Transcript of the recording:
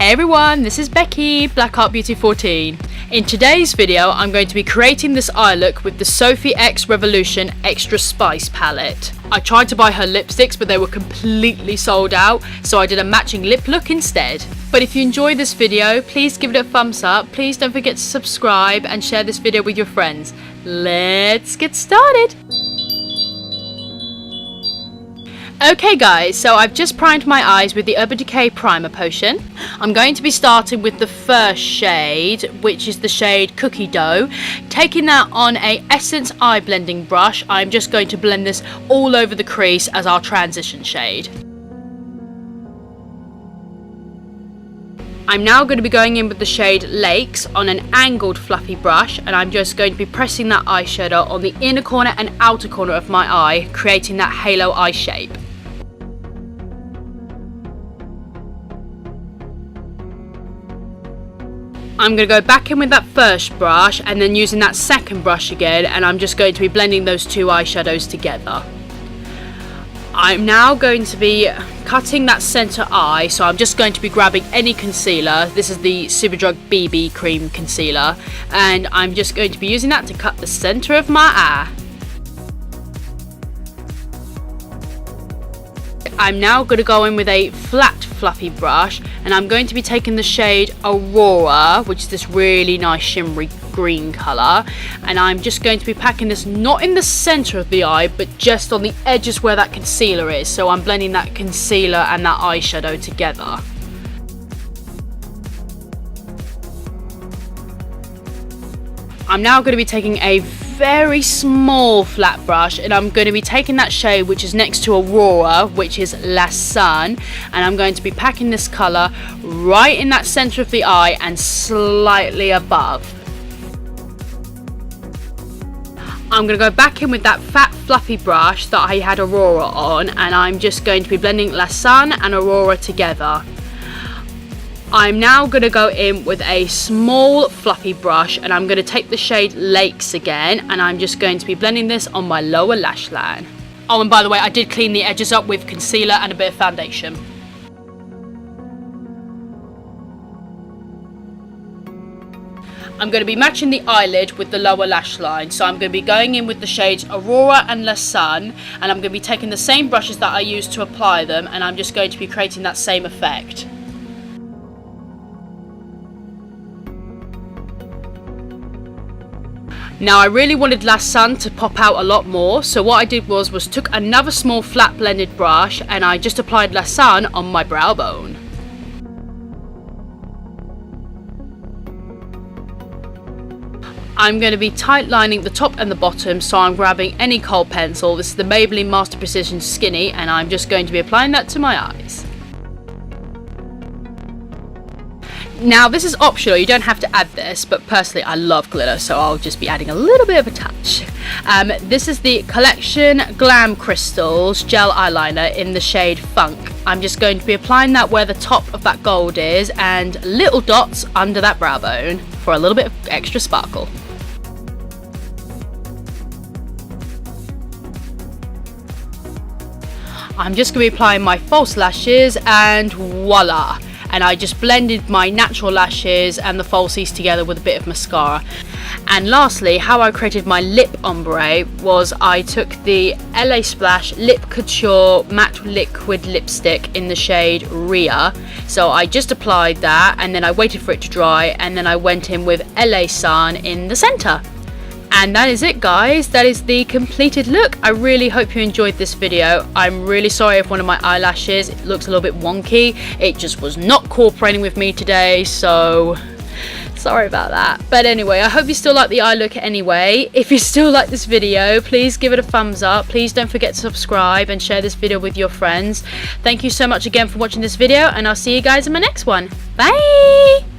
Hey everyone, this is Becky, Black Art Beauty 14. In today's video, I'm going to be creating this eye look with the Sophie X Revolution Extra Spice palette. I tried to buy her lipsticks, but they were completely sold out, so I did a matching lip look instead. But if you enjoy this video, please give it a thumbs up, please don't forget to subscribe and share this video with your friends. Let's get started! Okay guys, so I've just primed my eyes with the Urban Decay Primer Potion. I'm going to be starting with the first shade, which is the shade Cookie Dough. Taking that on a Essence eye blending brush, I'm just going to blend this all over the crease as our transition shade. I'm now going to be going in with the shade Lakes on an angled fluffy brush, and I'm just going to be pressing that eyeshadow on the inner corner and outer corner of my eye, creating that halo eye shape. I'm going to go back in with that first brush and then using that second brush again, and I'm just going to be blending those two eyeshadows together. I'm now going to be cutting that centre eye, so I'm just going to be grabbing any concealer. This is the Superdrug BB Cream Concealer, and I'm just going to be using that to cut the centre of my eye. I'm now going to go in with a flat fluffy brush, and I'm going to be taking the shade Aurora, which is this really nice shimmery green colour, and I'm just going to be packing this not in the centre of the eye but just on the edges where that concealer is, so I'm blending that concealer and that eyeshadow together. I'm now going to be taking a very small flat brush, and I'm going to be taking that shade which is next to Aurora, which is La Sun, and I'm going to be packing this colour right in that centre of the eye and slightly above. I'm going to go back in with that fat fluffy brush that I had Aurora on, and I'm just going to be blending La Sun and Aurora together. I'm now going to go in with a small fluffy brush, and I'm going to take the shade Lakes again, and I'm just going to be blending this on my lower lash line. Oh, and by the way, I did clean the edges up with concealer and a bit of foundation. I'm going to be matching the eyelid with the lower lash line, so I'm going to be going in with the shades Aurora and La Sun, and I'm going to be taking the same brushes that I used to apply them, and I'm just going to be creating that same effect. Now I really wanted La Sun to pop out a lot more, so what I did was took another small flat blended brush and I just applied La Sun on my brow bone. I'm going to be tight lining the top and the bottom, so I'm grabbing any kohl pencil. This is the Maybelline Master Precision Skinny, and I'm just going to be applying that to my eyes. Now this is optional, you don't have to add this, but personally I love glitter, so I'll just be adding a little bit of a touch. This is the Collection Glam Crystals Gel Eyeliner in the shade Funk. I'm just going to be applying that where the top of that gold is, and little dots under that brow bone for a little bit of extra sparkle. I'm just going to be applying my false lashes, and voila! And I just blended my natural lashes and the falsies together with a bit of mascara. And lastly, how I created my lip ombre was I took the LA Splash Lip Couture Matte Liquid Lipstick in the shade Rhea. So I just applied that, and then I waited for it to dry, and then I went in with LA Sun in the centre. And that is it guys, that is the completed look. I really hope you enjoyed this video. I'm really sorry if one of my eyelashes looks a little bit wonky. It just was not cooperating with me today, so sorry about that. But anyway, I hope you still like the eye look anyway. If you still like this video, please give it a thumbs up. Please don't forget to subscribe and share this video with your friends. Thank you so much again for watching this video, and I'll see you guys in my next one. Bye!